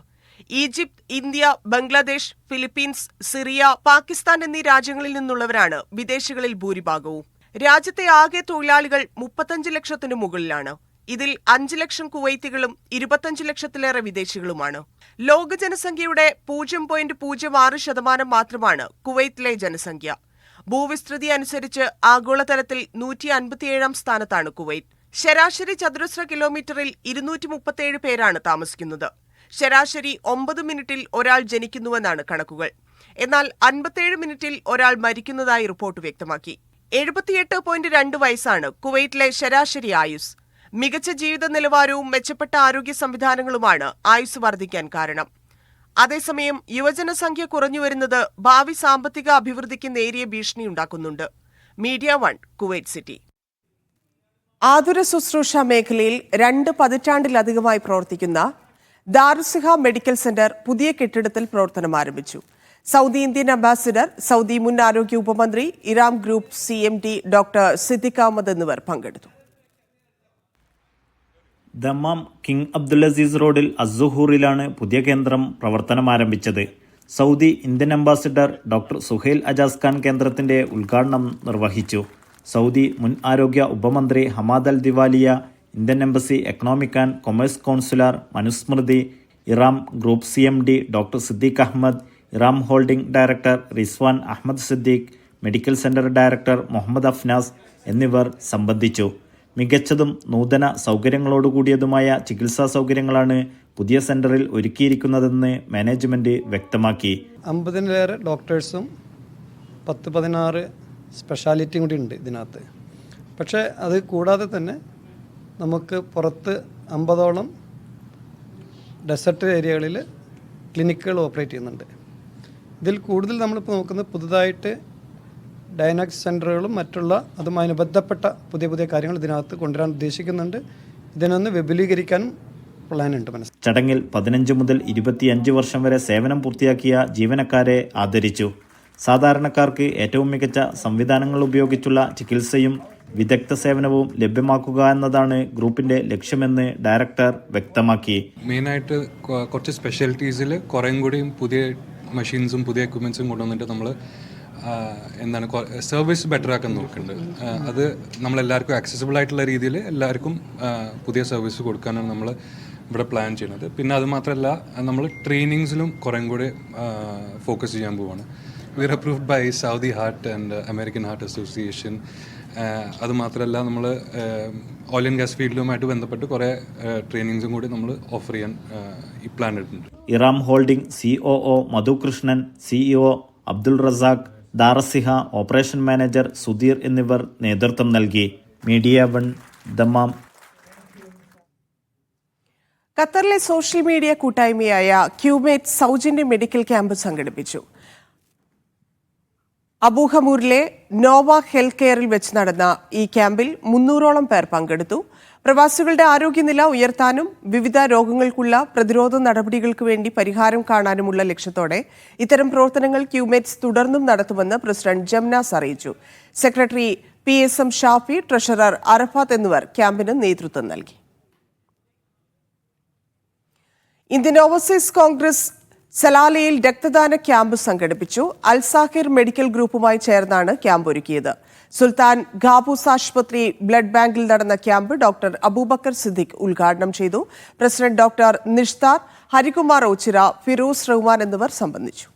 Egypt, India, Bangladesh, Philippines, Syria, Pakistan എന്നീ രാജ്യങ്ങളിൽ നിന്നുള്ളവരാണ് വിദേശികളിൽ ഭൂരിഭാഗവും. രാജ്യത്തെ ആകെ തൊഴിലാളികൾ 35 ലക്ഷത്തിനു മുകളിലാണ്. ഇതിൽ 5 ലക്ഷം കുവൈത്തികളും 25 ലക്ഷത്തിലേറെ വിദേശികളുമാണ്. ലോക ജനസംഖ്യയുടെ 0.06% മാത്രമാണ് കുവൈത്തിലെ ജനസംഖ്യ. ഭൂവിസ്തൃതി അനുസരിച്ച് ആഗോളതലത്തിൽ 157ാം സ്ഥാനത്താണ് കുവൈറ്റ്. ശരാശരി ചതുരശ്ര കിലോമീറ്ററിൽ 237 പേരാണ് താമസിക്കുന്നത്. ശരാശരി 9 മിനിറ്റിൽ ഒരാൾ ജനിക്കുന്നുവെന്നാണ് കണക്കുകൾ. എന്നാൽ 57 മിനിറ്റിൽ ഒരാൾ മരിക്കുന്നതായി റിപ്പോർട്ട് വ്യക്തമാക്കി. 78.2 വയസ്സാണ് കുവൈറ്റിലെ ശരാശരി ആയുസ്. മികച്ച ജീവിത നിലവാരവും മെച്ചപ്പെട്ട ആരോഗ്യ സംവിധാനങ്ങളുമാണ് ആയുസ് വർദ്ധിക്കാൻ കാരണം. അതേസമയം യുവജനസംഖ്യ കുറഞ്ഞുവരുന്നത് ഭാവി സാമ്പത്തിക അഭിവൃദ്ധിക്ക് നേരിയ ഭീഷണിയുണ്ടാക്കുന്നുണ്ട്. Media 1, Kuwait city. ആതുര ശുശ്രൂഷ മേഖലയിൽ 2 പതിറ്റാണ്ടിലധികമായി പ്രവർത്തിക്കുന്ന ദാറുസിഹ മെഡിക്കൽ സെന്റർ പുതിയ കെട്ടിടത്തിൽ പ്രവർത്തനം ആരംഭിച്ചു. സൗദി ഇന്ത്യൻ അംബാസിഡർ, സൗദി മുൻ ആരോഗ്യ ഉപമന്ത്രി, Iram group CMD doctor Siddique Ahmed എന്നിവർ പങ്കെടുത്തു. ദമ്മാം കിങ് അബ്ദുലസീസ് റോഡിൽ അസ്സുഹൂറിലാണ് പുതിയ കേന്ദ്രം പ്രവർത്തനം ആരംഭിച്ചത്. Saudi Indian ambassador doctor Suhail Ajaz Khan കേന്ദ്രത്തിന്റെ ഉദ്ഘാടനം നിർവഹിച്ചു. സൗദി മുൻ ആരോഗ്യ ഉപമന്ത്രി Hamad Al Diwaliya, Indian embassy economic and commerce counsellor Manusmriti, Iram group CMD doctor Siddique Ahmed, Iram holding director Rizwan Ahmed Siddique, medical centre director Muhammad Afnas എന്നിവർ സംബന്ധിച്ചു. മികച്ചതും നൂതന സൗകര്യങ്ങളോടുകൂടിയതുമായ ചികിത്സാ സൗകര്യങ്ങളാണ് പുതിയ സെന്ററിൽ ഒരുക്കിയിരിക്കുന്നതെന്ന് മാനേജ്മെന്റ് വ്യക്തമാക്കി. 50-ലേറെ ഡോക്ടേഴ്സും 10-16 സ്പെഷ്യാലിറ്റിയും കൂടി ഉണ്ട് ഇതിനകത്ത്. പക്ഷേ അത് കൂടാതെ തന്നെ നമുക്ക് പുറത്ത് 50ഓളം ഡെസർട്ട് ഏരിയകളിൽ ക്ലിനിക്കുകൾ ഓപ്പറേറ്റ് ചെയ്യുന്നുണ്ട്. ഇതിൽ കൂടുതൽ നമ്മളിപ്പോൾ നോക്കുന്നത് പുതുതായിട്ട് ഡയഗ്നോസ്റ്റിക് സെൻ്ററുകളും മറ്റുള്ള അതുമായി ബന്ധപ്പെട്ട പുതിയ പുതിയ കാര്യങ്ങൾ ഇതിനകത്ത് കൊണ്ടുവരാൻ ഉദ്ദേശിക്കുന്നുണ്ട്. ഇതിനൊന്ന് വിപുലീകരിക്കാനും പ്ലാനുണ്ട്. ചടങ്ങിൽ 15 മുതൽ 25 വർഷം വരെ സേവനം പൂർത്തിയാക്കിയ ജീവനക്കാരെ ആദരിച്ചു. സാധാരണക്കാർക്ക് ഏറ്റവും മികച്ച സംവിധാനങ്ങൾ ഉപയോഗിച്ചുള്ള ചികിത്സയും വിദഗ്ധ സേവനവും ലഭ്യമാക്കുക എന്നതാണ് ഗ്രൂപ്പിന്റെ ലക്ഷ്യമെന്ന് ഡയറക്ടർ വ്യക്തമാക്കി. മെയിനായിട്ട് കുറച്ച് സ്പെഷ്യാലിറ്റീസിൽ കുറേയും കൂടിയും പുതിയ മെഷീൻസും പുതിയ എക്വിപ്മെൻസും കൊണ്ടുവന്നിട്ട് നമ്മൾ എന്താണ് സർവീസ് ബെറ്റർ ആക്കാൻ നോക്കുന്നുണ്ട്. അത് നമ്മളെല്ലാവർക്കും ആക്സസിബിൾ ആയിട്ടുള്ള രീതിയിൽ എല്ലാവർക്കും പുതിയ സർവീസ് കൊടുക്കാനാണ് നമ്മൾ ഇവിടെ പ്ലാൻ ചെയ്യുന്നത്. പിന്നെ അത് മാത്രമല്ല, നമ്മൾ ട്രെയിനിങ്സിലും കുറേ കൂടി ഫോക്കസ് ചെയ്യാൻ പോവുകയാണ്. We are approved by Saudi heart and American heart association. അത് മാത്രമല്ല, നമ്മൾ ഓയിൽ ആൻഡ് ഗ്യാസ് ഫീൽഡുമായിട്ട് ബന്ധപ്പെട്ട് കുറേ ട്രെയിനിങ്സും കൂടി നമ്മൾ ഓഫർ ചെയ്യാൻ ഈ പ്ലാൻ ഇട്ടിട്ടുണ്ട്. Iram holding COO Madhukrishnan, CEO Abdul Razak, ദാറസിഹ ഓപ്പറേഷൻ മാനേജർ സുധീർ എന്നിവർ നേതൃത്വം നൽകി. Media 1 Dammam. ഖത്തറിലെ സോഷ്യൽ മീഡിയ കൂട്ടായ്മയായ ക്യൂമേറ്റ് സൗജന്യ മെഡിക്കൽ ക്യാമ്പ് സംഘടിപ്പിച്ചു. അബൂഹമൂരിലെ നോവ ഹെൽത്ത് കെയറിൽ വെച്ച് നടന്ന ഈ ക്യാമ്പിൽ 300ഓളം പേർ പങ്കെടുത്തു. പ്രവാസികളുടെ ആരോഗ്യനില ഉയർത്താനും വിവിധ രോഗങ്ങൾക്കുള്ള പ്രതിരോധ നടപടികൾക്ക് വേണ്ടി പരിഹാരം കാണാനുമുള്ള ലക്ഷ്യത്തോടെ ഇത്തരം പ്രവർത്തനങ്ങൾ ക്യൂമേറ്റ്സ് തുടർന്നും നടത്തുമെന്ന് പ്രസിഡന്റ് ജംനാസ് അറിയിച്ചു. സെക്രട്ടറി PSM ഷാഫി, ട്രഷറർ അറഫാത്ത് എന്നിവർ ക്യാമ്പിന് നേതൃത്വം നൽകി. ഇന്ത്യൻ ഓവർസീസ് കോൺഗ്രസ് സലാലയിൽ രക്തദാന ക്യാമ്പ് സംഘടിപ്പിച്ചു. അൽസാഹിർ മെഡിക്കൽ ഗ്രൂപ്പുമായി ചേർന്നാണ് ക്യാമ്പ് ഒരുക്കിയത്. സുൽത്താൻ ഖാബൂസ് ആശുപത്രി ബ്ലഡ് ബാങ്കിൽ നടന്ന ക്യാമ്പ് ഡോക്ടർ അബൂബക്കർ സിദ്ദിഖ് ഉദ്ഘാടനം ചെയ്തു. പ്രസിഡന്റ് ഡോക്ടർ നിഷ്താർ, ഹരികുമാർ ഓച്ചിറ, ഫിറോസ് റഹ്മാൻ എന്നിവർ സംബന്ധിച്ചു.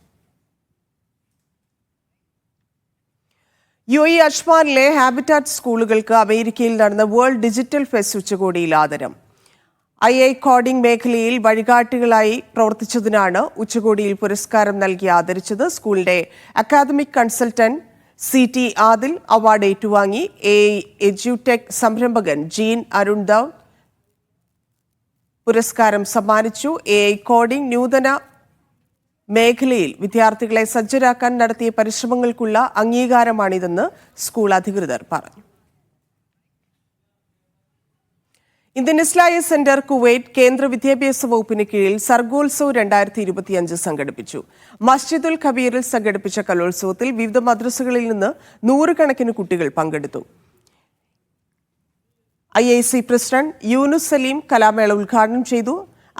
UAE അജ്മാനിലെ ഹാബിറ്റാറ്റ് സ്കൂളുകൾക്ക് അമേരിക്കയിൽ നടന്ന വേൾഡ് ഡിജിറ്റൽ ഫെസ്റ്റ് ഉച്ചകോടിയിൽ ആദരം. AI കോഡിംഗ് മേഖലയിൽ വഴികാട്ടികളായി പ്രവർത്തിച്ചതിനാണ് ഉച്ചകോടിയിൽ പുരസ്കാരം നൽകി ആദരിച്ചത്. സ്കൂളിന്റെ academic consultant CT Adil award ഏറ്റുവാങ്ങി. AI എഡ്യൂടെക് സംരംഭകൻ ജീൻ അരുൺദവ് പുരസ്കാരം സമ്മാനിച്ചു. AI കോഡിംഗ് നൂതന മേഖലയിൽ വിദ്യാർത്ഥികളെ സജ്ജരാക്കാൻ നടത്തിയ പരിശ്രമങ്ങൾക്കുള്ള അംഗീകാരമാണിതെന്ന് സ്കൂൾ അധികൃതർ പറഞ്ഞു. ഇന്ത്യൻ ഇസ്ലാഹി സെന്റർ കുവൈറ്റ് കേന്ദ്ര വിദ്യാഭ്യാസ വകുപ്പിന് കീഴിൽ സർഗോത്സവ് 2025 സംഘടിപ്പിച്ചു. മസ്ജിദുൽ ഖബീറിൽ സംഘടിപ്പിച്ച കലോത്സവത്തിൽ വിവിധ മദ്രസകളിൽ നിന്ന് 100 കണക്കിന് കുട്ടികൾ പങ്കെടുത്തു. IIC പ്രസിഡന്റ് യൂനുസ് സലീം കലാമേള ഉദ്ഘാടനം ചെയ്തു.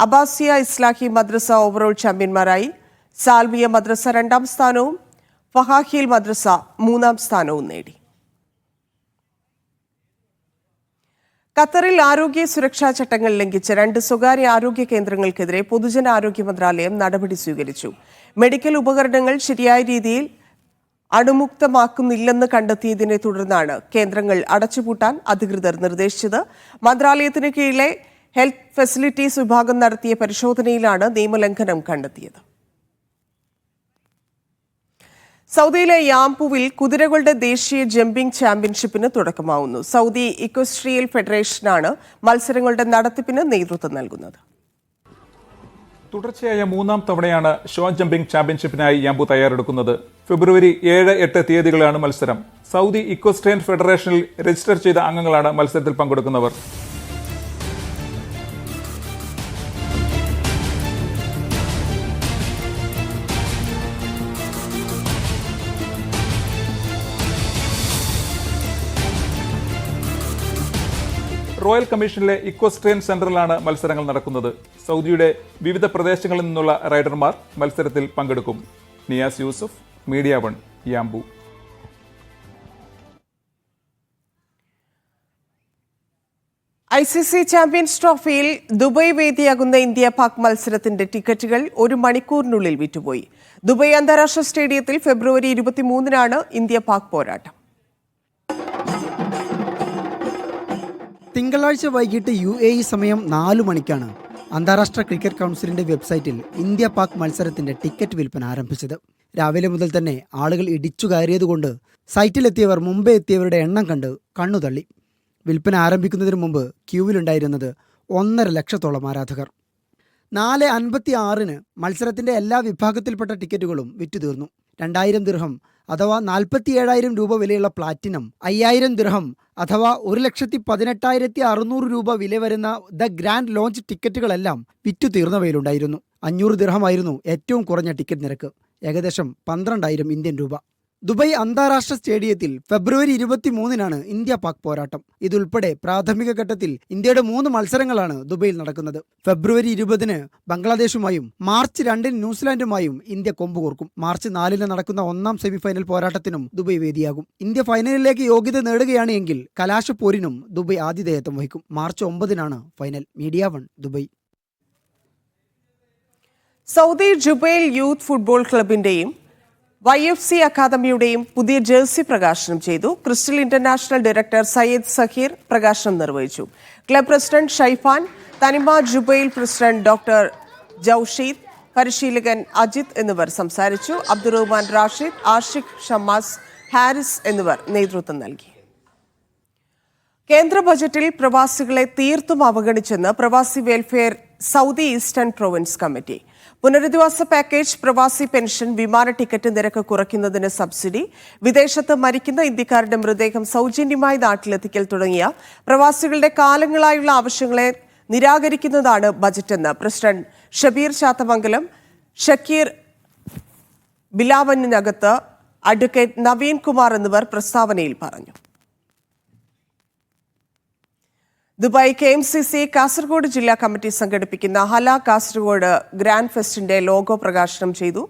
അബ്ബാസിയ ഇസ്ലാഹി മദ്രസ ഓവറോൾ ചാമ്പ്യന്മാരായി. സാൽവിയ മദ്രസ 2ാം സ്ഥാനവും ഫഹാഹിൽ മദ്രസ 3ാം സ്ഥാനവും നേടി. ഖത്തറിൽ ആരോഗ്യ സുരക്ഷാ ചട്ടങ്ങൾ ലംഘിച്ച 2 സ്വകാര്യ ആരോഗ്യ കേന്ദ്രങ്ങൾക്കെതിരെ പൊതുജനാരോഗ്യ മന്ത്രാലയം നടപടി സ്വീകരിച്ചു. മെഡിക്കൽ ഉപകരണങ്ങൾ ശരിയായ രീതിയിൽ അണുമുക്തമാക്കുന്നില്ലെന്ന് കണ്ടെത്തിയതിനെ തുടർന്നാണ് കേന്ദ്രങ്ങൾ അടച്ചുപൂട്ടാൻ അധികൃതർ നിർദ്ദേശിച്ചത്. മന്ത്രാലയത്തിന് കീഴിലെ ഹെൽത്ത് ഫെസിലിറ്റീസ് വിഭാഗം നടത്തിയ പരിശോധനയിലാണ് നിയമലംഘനം കണ്ടെത്തിയത്. സൗദിയിലെ യാംപുവിൽ കുതിരകളുടെ ദേശീയ ജമ്പിംഗ് ചാമ്പ്യൻഷിപ്പിന് തുടക്കമാവുന്നു. സൗദി ഇക്വസ്ട്രിയൽ ഫെഡറേഷനാണ് മത്സരങ്ങളുടെ നടത്തിപ്പിന് നേതൃത്വം നൽകുന്നത്. തുടർച്ചയായ 3ാം തവണയാണ് ഷോർട്ട് ജമ്പിംഗ് ചാമ്പ്യൻഷിപ്പിനായി യാംപു തയ്യാറെടുക്കുന്നത്. ഫെബ്രുവരി 7, 8 തീയതികളാണ് മത്സരം. സൗദി ഇക്വസ്ട്രിയൻ ഫെഡറേഷനിൽ രജിസ്റ്റർ ചെയ്ത അംഗങ്ങളാണ് മത്സരത്തിൽ പങ്കെടുക്കുന്നവർ. റോയൽ കമ്മീഷനിലെ ഇക്വസ്ട്രിയൻ സെന്ററിലാണ് മത്സരങ്ങൾ നടക്കുന്നത്. സൗദിയുടെ വിവിധ പ്രദേശങ്ങളിൽ നിന്നുള്ള റൈഡർമാർ മത്സരത്തിൽ പങ്കെടുക്കും. Niyas Yusuf, media 1, Yanbu. ICC champions ട്രോഫിയിൽ ദുബായ് വേദിയാകുന്ന ഇന്ത്യ പാക് മത്സരത്തിന്റെ ടിക്കറ്റുകൾ 1 മണിക്കൂറിനുള്ളിൽ വിറ്റുപോയി. ദുബായ് അന്താരാഷ്ട്ര സ്റ്റേഡിയത്തിൽ ഫെബ്രുവരി 23-നാണ് ഇന്ത്യ പാക് പോരാട്ടം. തിങ്കളാഴ്ച വൈകിട്ട് UAE സമയം 4 മണിക്കാണ് അന്താരാഷ്ട്ര ക്രിക്കറ്റ് കൗൺസിലിന്റെ വെബ്സൈറ്റിൽ ഇന്ത്യ പാക് മത്സരത്തിന്റെ ടിക്കറ്റ് വിൽപ്പന ആരംഭിച്ചത്. രാവിലെ മുതൽ തന്നെ ആളുകൾ ഇടിച്ചു കയറിയതുകൊണ്ട് സൈറ്റിലെത്തിയവർ മുമ്പേ എത്തിയവരുടെ എണ്ണം കണ്ട് കണ്ണുതള്ളി. വിൽപ്പന ആരംഭിക്കുന്നതിന് മുമ്പ് ക്യൂവിലുണ്ടായിരുന്നത് 1.5 ലക്ഷത്തോളം ആരാധകർ. 4:56-ന് മത്സരത്തിന്റെ എല്ലാ വിഭാഗത്തിൽപ്പെട്ട ടിക്കറ്റുകളും വിറ്റുതീർന്നു. 2000 ദിർഹം അഥവാ 47,000 രൂപ വിലയുള്ള പ്ലാറ്റിനം, 5000 ദിർഹം അഥവാ 1,18,600 രൂപ വില വരുന്ന ദ ഗ്രാൻഡ് ലോഞ്ച് ടിക്കറ്റുകളെല്ലാം വിറ്റു തീർന്നവയിലുണ്ടായിരുന്നു. 500 ദിർഹമായിരുന്നു ഏറ്റവും കുറഞ്ഞ ടിക്കറ്റ് നിരക്ക്, ഏകദേശം 12,000 ഇന്ത്യൻ രൂപ. ദുബായ് അന്താരാഷ്ട്ര സ്റ്റേഡിയത്തിൽ ഫെബ്രുവരി 23-നാണ് ഇന്ത്യ പാക് പോരാട്ടം. ഇതുൾപ്പെടെ പ്രാഥമിക ഘട്ടത്തിൽ ഇന്ത്യയുടെ 3 മത്സരങ്ങളാണ് ദുബൈയിൽ നടക്കുന്നത്. ഫെബ്രുവരി 20-ന് ബംഗ്ലാദേശുമായും മാർച്ച് 2-ന് ന്യൂസിലാൻഡുമായും ഇന്ത്യ കൊമ്പുകോർക്കും. മാർച്ച് 4-ന് നടക്കുന്ന 1-ാം സെമിഫൈനൽ പോരാട്ടത്തിനും ദുബായ് വേദിയാകും. ഇന്ത്യ ഫൈനലിലേക്ക് യോഗ്യത നേടുകയാണ് എങ്കിൽ കലാശപ്പോരിനും ദുബായ് ആതിഥേയത്വം വഹിക്കും. മാർച്ച് 9-നാണ് final. Media 1 Dubai. Saudi Jubail youth football ക്ലബിന്റെയും YFC അക്കാദമിയുടെയും പുതിയ ജേഴ്സി പ്രകാശനം ചെയ്തു. Crystal international director Sayyid Saheer പ്രകാശനം നിർവഹിച്ചു. ക്ലബ് പ്രസിഡന്റ് ഷൈഫാൻ, തനിമ ജുബൈൽ പ്രസിഡന്റ് ഡോക്ടർ ജൌഷീദ്, പരിശീലകൻ അജിത് എന്നിവർ സംസാരിച്ചു. അബ്ദുറഹ്മാൻ റാഷിദ്, ആഷിഖ് ഷമ്മാസ്, ഹാരിസ് എന്നിവർ നേതൃത്വം നൽകി. കേന്ദ്ര ബജറ്റിൽ പ്രവാസികളെ തീർത്തും അവഗണിച്ചെന്ന് പ്രവാസി welfare Saudi eastern province committee. പുനരധിവാസ പാക്കേജ്, പ്രവാസി പെൻഷൻ, വിമാന ടിക്കറ്റ് നിരക്ക് കുറയ്ക്കുന്നതിന് സബ്സിഡി, വിദേശത്ത് മരിക്കുന്ന ഇന്ത്യക്കാരുടെ മൃതദേഹം സൗജന്യമായി നാട്ടിലെത്തിക്കൽ തുടങ്ങിയ പ്രവാസികളുടെ കാലങ്ങളായുള്ള ആവശ്യങ്ങളെ നിരാകരിക്കുന്നതാണ് ബജറ്റെന്ന് പ്രസിഡന്റ് ഷബീർ ചാത്തമംഗലം, ഷക്കീർ ബിലാവനിനകത്ത്, അഡ്വക്കേറ്റ് നവീൻ കുമാർ എന്നിവർ പ്രസ്താവനയിൽ പറഞ്ഞു. ദുബായ് KMCC കാസർഗോഡ് ജില്ലാ കമ്മിറ്റി സംഘടിപ്പിക്കുന്ന ഹല കാസർഗോഡ് ഗ്രാൻഡ് ഫെസ്റ്റിന്റെ ലോഗോ പ്രകാശനം ചെയ്തു.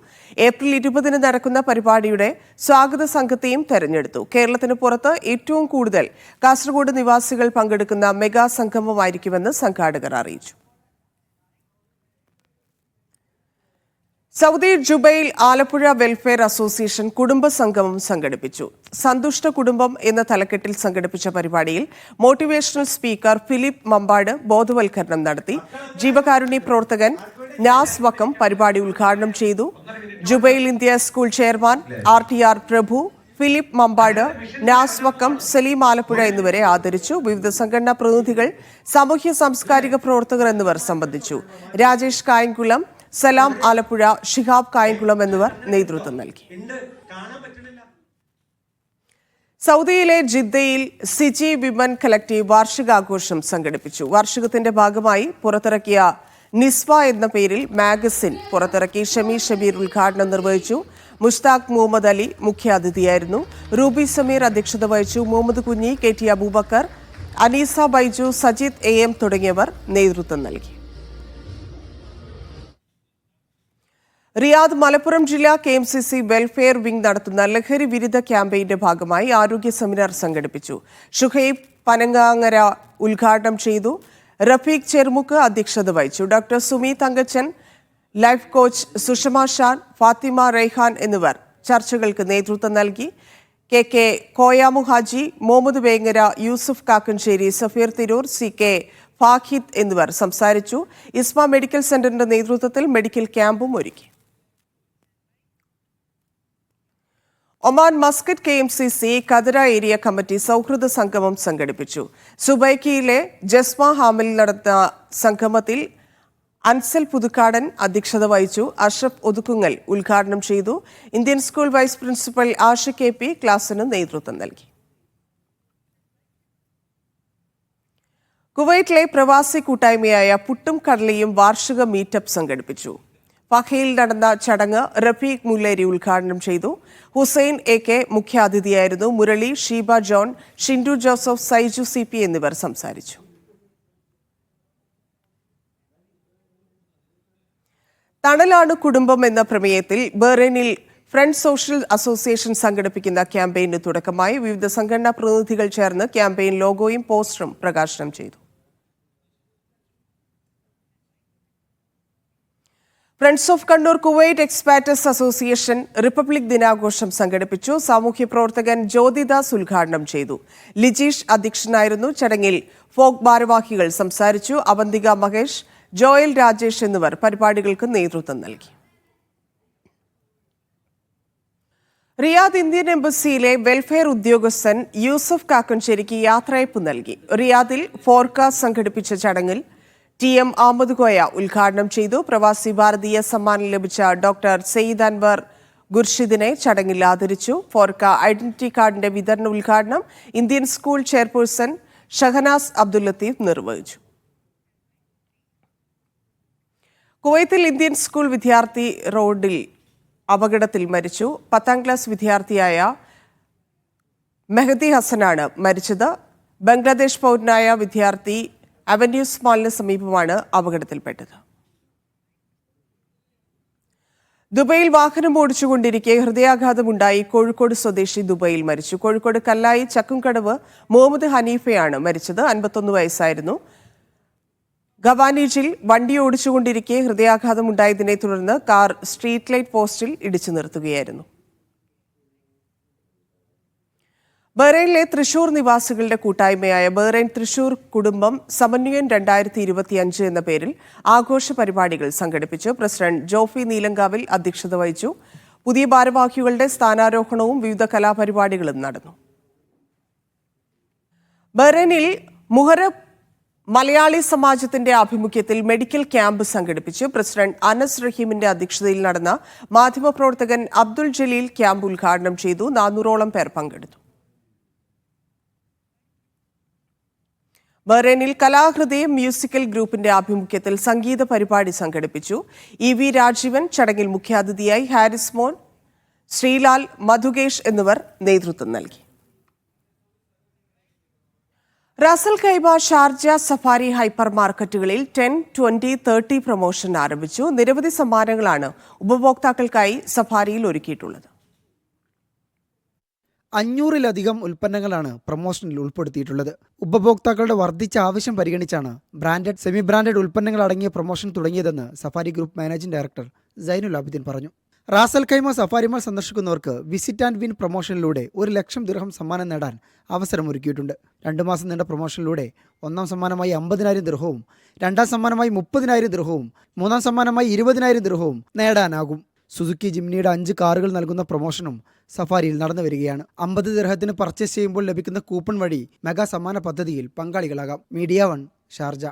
ഏപ്രിൽ 20-ന് നടക്കുന്ന പരിപാടിയുടെ സ്വാഗത സംഘത്തെയും തെരഞ്ഞെടുത്തു. കേരളത്തിന് പുറത്ത് ഏറ്റവും കൂടുതൽ കാസർഗോഡ് നിവാസികൾ പങ്കെടുക്കുന്ന മെഗാ സംഗമമായിരിക്കുമെന്ന് സംഘാടകർ അറിയിച്ചു. Saudi Jubail Alappuzha welfare association കുടുംബ സംഗമം സംഘടിപ്പിച്ചു. സന്തുഷ്ട കുടുംബം എന്ന തലക്കെട്ടിൽ സംഘടിപ്പിച്ച പരിപാടിയിൽ മോട്ടിവേഷണൽ സ്പീക്കർ ഫിലിപ്പ് മമ്പാട് ബോധവൽക്കരണം നടത്തി. ജീവകാരുണ്യ പ്രവർത്തകൻ നാസ് വക്കം പരിപാടി ഉദ്ഘാടനം ചെയ്തു. Jubail India school chairman RTR പ്രഭു, ഫിലിപ്പ് മമ്പാട്, നാസ് വക്കം, സലീം ആലപ്പുഴ എന്നിവരെ ആദരിച്ചു. വിവിധ സംഘടനാ പ്രതിനിധികൾ, സാമൂഹ്യ സാംസ്കാരിക പ്രവർത്തകർ എന്നിവർ സംബന്ധിച്ചു. രാജേഷ് കായംകുളം, സലാം ആലപ്പുഴ, ഷിഹാബ് കായംകുളം എന്നിവർ നേതൃത്വം നൽകി. സൗദിയിലെ ജിദ്ദയിൽ സിജി വിമൻ കളക്റ്റീവ് വാർഷികാഘോഷം സംഘടിപ്പിച്ചു. വാർഷികത്തിന്റെ ഭാഗമായി പുറത്തിറക്കിയ നിസ്വ എന്ന പേരിൽ മാഗസിൻ പുറത്തിറക്കി. ഷമി ഷബീർ ഉദ്ഘാടനം നിർവഹിച്ചു. മുഷ്താഖ് മുഹമ്മദ് അലി മുഖ്യാതിഥിയായിരുന്നു. റൂബി സമീർ അധ്യക്ഷത വഹിച്ചു. മുഹമ്മദ് കുഞ്ഞി, KT അബൂബക്കർ, അനീസ ബൈജു, സജിദ് AM തുടങ്ങിയവർ നേതൃത്വം നൽകി. റിയാദ് മലപ്പുറം ജില്ലാ KMCC വെൽഫെയർ വിംഗ് നടത്തുന്ന ലഹരി വിരുദ്ധ ക്യാമ്പയിന്റെ ഭാഗമായി ആരോഗ്യ സെമിനാർ സംഘടിപ്പിച്ചു. ഷുഹൈബ് പനങ്ങാങ്ങര ഉദ്ഘാടനം ചെയ്തു. റഫീഖ് ചെറുമുക്ക് അധ്യക്ഷത വഹിച്ചു. Doctor Sumi Thankachan, life coach Sushama Shan, Fathima Raihan എന്നിവർ ചർച്ചകൾക്ക് നേതൃത്വം നൽകി. KK കോയാമു ഹാജി, മുഹമ്മദ് വേങ്ങര, യൂസുഫ് കാക്കഞ്ചേരി, സഫീർ തിരൂർ, CK ഫാഹിദ് എന്നിവർ സംസാരിച്ചു. ഇസ്മ മെഡിക്കൽ സെന്ററിന്റെ നേതൃത്വത്തിൽ മെഡിക്കൽ ക്യാമ്പും ഒരുക്കി. Oman Muscat KMCC Khadra area committee സൗഹൃദ സംഗമം സംഘടിപ്പിച്ചു. സുബൈക്കിയിലെ ജസ്മ ഹാമിൽ നടന്ന സംഗമത്തിൽ അൻസൽ പുതുക്കാടൻ അധ്യക്ഷത വഹിച്ചു. അഷ്റഫ് ഒതുക്കുങ്ങൽ ഉദ്ഘാടനം ചെയ്തു. Indian school vice principal Ashiq KP ക്ലാസിന് നേതൃത്വം നൽകി. കുവൈറ്റിലെ പ്രവാസി കൂട്ടായ്മയായ പുട്ടും കടലയും വാർഷിക മീറ്റപ്പ് സംഘടിപ്പിച്ചു. ഫഹയിൽ നടന്ന ചടങ്ങ് റഫീഖ് മുല്ലേരി ഉദ്ഘാടനം ചെയ്തു. ഹുസൈൻ AK മുഖ്യാതിഥിയായിരുന്നു. Murali, Sheeba John, Shindu Joseph, Saiju CP എന്നിവർ സംസാരിച്ചു. തണലാണ് കുടുംബം എന്ന പ്രമേയത്തിൽ ബഹ്റൈനിൽ ഫ്രണ്ട് സോഷ്യൽ അസോസിയേഷൻ സംഘടിപ്പിക്കുന്ന ക്യാമ്പയിന് തുടക്കമായി. വിവിധ സംഘടനാ പ്രതിനിധികൾ ചേർന്ന് ക്യാമ്പയിൻ ലോഗോയും പോസ്റ്ററും പ്രകാശനം ചെയ്തു. Friends of Kannur Kuwait expats association republic ദിനാഘോഷം സംഘടിപ്പിച്ചു. സാമൂഹ്യ പ്രവർത്തകൻ ജ്യോതിദാസ് ഉദ്ഘാടനം ചെയ്തു. ലിജീഷ് അധ്യക്ഷനായിരുന്നു. ചടങ്ങിൽ ഫോക്ക് ഭാരവാഹികൾ സംസാരിച്ചു. അവന്തിക മഹേഷ്, ജോയൽ രാജേഷ് എന്നിവർ പരിപാടികൾക്ക് നേതൃത്വം നൽകി. റിയാദ് ഇന്ത്യൻ എംബസിയിലെ വെൽഫെയർ ഉദ്യോഗസ്ഥൻ യൂസഫ് കാക്കഞ്ചേരിക്ക് യാത്രയയപ്പ് നൽകി. റിയാദിൽ ഫോർക്ക സംഘടിപ്പിച്ച ചടങ്ങിൽ TM അഹമ്മദ് കോയ ഉദ്ഘാടനം ചെയ്തു. പ്രവാസി ഭാരതീയ സമ്മാനം ലഭിച്ച ഡോക്ടർ സെയ്ദ് അൻവർ ഗുർഷിദിനെ ചടങ്ങിൽ ആദരിച്ചു. ഫോർക്ക ഐഡന്റിറ്റി കാർഡിന്റെ വിതരണ ഉദ്ഘാടനം Indian school chairperson Shahanas Abdul Latheef നിർവഹിച്ചു. കുവൈത്തിൽ ഇന്ത്യൻ സ്കൂൾ വിദ്യാർത്ഥി റോഡിൽ അപകടത്തിൽ മരിച്ചു. 10ാം ക്ലാസ് വിദ്യാർത്ഥിയായ മെഹദി ഹസനാണ് മരിച്ചത്. ബംഗ്ലാദേശ് പൗരനായ വിദ്യാർത്ഥി അവന്യൂസ് മാളിന് സമീപമാണ് അപകടത്തിൽപ്പെട്ടത്. ദുബൈയിൽ വാഹനം ഓടിച്ചുകൊണ്ടിരിക്കെ ഹൃദയാഘാതമുണ്ടായി കോഴിക്കോട് സ്വദേശി ദുബൈയിൽ മരിച്ചു. കോഴിക്കോട് കല്ലായി ചക്കുംകടവ് മുഹമ്മദ് ഹനീഫയാണ് മരിച്ചത്. 51 വയസ്സായിരുന്നു. ഗവാനീജിൽ വണ്ടി ഓടിച്ചുകൊണ്ടിരിക്കെ ഹൃദയാഘാതമുണ്ടായതിനെ തുടർന്ന് കാർ സ്ട്രീറ്റ് ലൈറ്റ് പോസ്റ്റിൽ ഇടിച്ചു നിർത്തുകയായിരുന്നു. ബഹ്റൈനിലെ തൃശൂർ നിവാസികളുടെ കൂട്ടായ്മയായ ബഹ്റൈൻ തൃശൂർ കുടുംബം സമന്വയൻ 2025 എന്ന പേരിൽ ആഘോഷ പരിപാടികൾ സംഘടിപ്പിച്ചു. പ്രസിഡന്റ് ജോഫി നീലങ്കാവിൽ അധ്യക്ഷത വഹിച്ചു. പുതിയ ഭാരവാഹികളുടെ സ്ഥാനാരോഹണവും വിവിധ കലാപരിപാടികളും നടന്നു. ബഹ്റൈനിൽ മുഹറം മലയാളി സമാജത്തിന്റെ ആഭിമുഖ്യത്തിൽ മെഡിക്കൽ ക്യാമ്പ് സംഘടിപ്പിച്ചു. പ്രസിഡന്റ് അനസ് റഹീമിന്റെ അധ്യക്ഷതയിൽ നടന്ന മാധ്യമപ്രവർത്തകൻ അബ്ദുൾ ജലീൽ ക്യാമ്പ് ഉദ്ഘാടനം ചെയ്തു. 400ഓളം പേർ പങ്കെടുത്തു. ബഹ്റൈനിൽ കലാഹൃദയം മ്യൂസിക്കൽ ഗ്രൂപ്പിന്റെ ആഭിമുഖ്യത്തിൽ സംഗീത പരിപാടി സംഘടിപ്പിച്ചു. EV രാജീവൻ ചടങ്ങിൽ മുഖ്യാതിഥിയായി. ഹാരിസ് മോൻ, ശ്രീലാൽ, മധുകേഷ് എന്നിവർ നേതൃത്വം നൽകി. Ras al Khaimah, Sharjah, safari hyper മാർക്കറ്റുകളിൽ 10, 20, 30 പ്രൊമോഷൻ ആരംഭിച്ചു. നിരവധി സമ്മാനങ്ങളാണ് ഉപഭോക്താക്കൾക്കായി സഫാരിയിൽ ഒരുക്കിയിട്ടുള്ളത്. 500-ലധികം ഉൽപ്പന്നങ്ങളാണ് പ്രൊമോഷനിൽ ഉൾപ്പെടുത്തിയിട്ടുള്ളത്. ഉപഭോക്താക്കളുടെ വർദ്ധിച്ച ആവശ്യം പരിഗണിച്ചാണ് ബ്രാൻഡഡ്, സെമി ബ്രാൻഡഡ് ഉൽപ്പന്നങ്ങൾ അടങ്ങിയ പ്രൊമോഷൻ തുടങ്ങിയതെന്ന് Safari group managing director Zainul Abideen പറഞ്ഞു. റാസൽ ഖൈമ സഫാരി മാൾ സന്ദർശിക്കുന്നവർക്ക് വിസിറ്റ് ആൻഡ് വിൻ പ്രൊമോഷനിലൂടെ 1 ലക്ഷം ദിർഹം സമ്മാനം നേടാൻ അവസരമൊരുക്കിയിട്ടുണ്ട്. 2 മാസം നീണ്ട പ്രൊമോഷനിലൂടെ 1ാം സമ്മാനമായി 50,000 ദിർഹവും, 2ാം സമ്മാനമായി 30,000 ദിർഹവും, 3ാം സമ്മാനമായി 20,000 ദിർഹവും നേടാനാകും. സുസുക്കി ജിംനിയുടെ 5 കാറുകൾ നൽകുന്ന പ്രൊമോഷനും സഫാരിയിൽ നടന്നു വരികയാണ്. 50 ദിർഹത്തിന് പർച്ചേസ് ചെയ്യുമ്പോൾ ലഭിക്കുന്ന കൂപ്പൺ വഴി മെഗാ സമ്മാന പദ്ധതിയിൽ പങ്കാളികളാകാം. Media 1 Sharjah.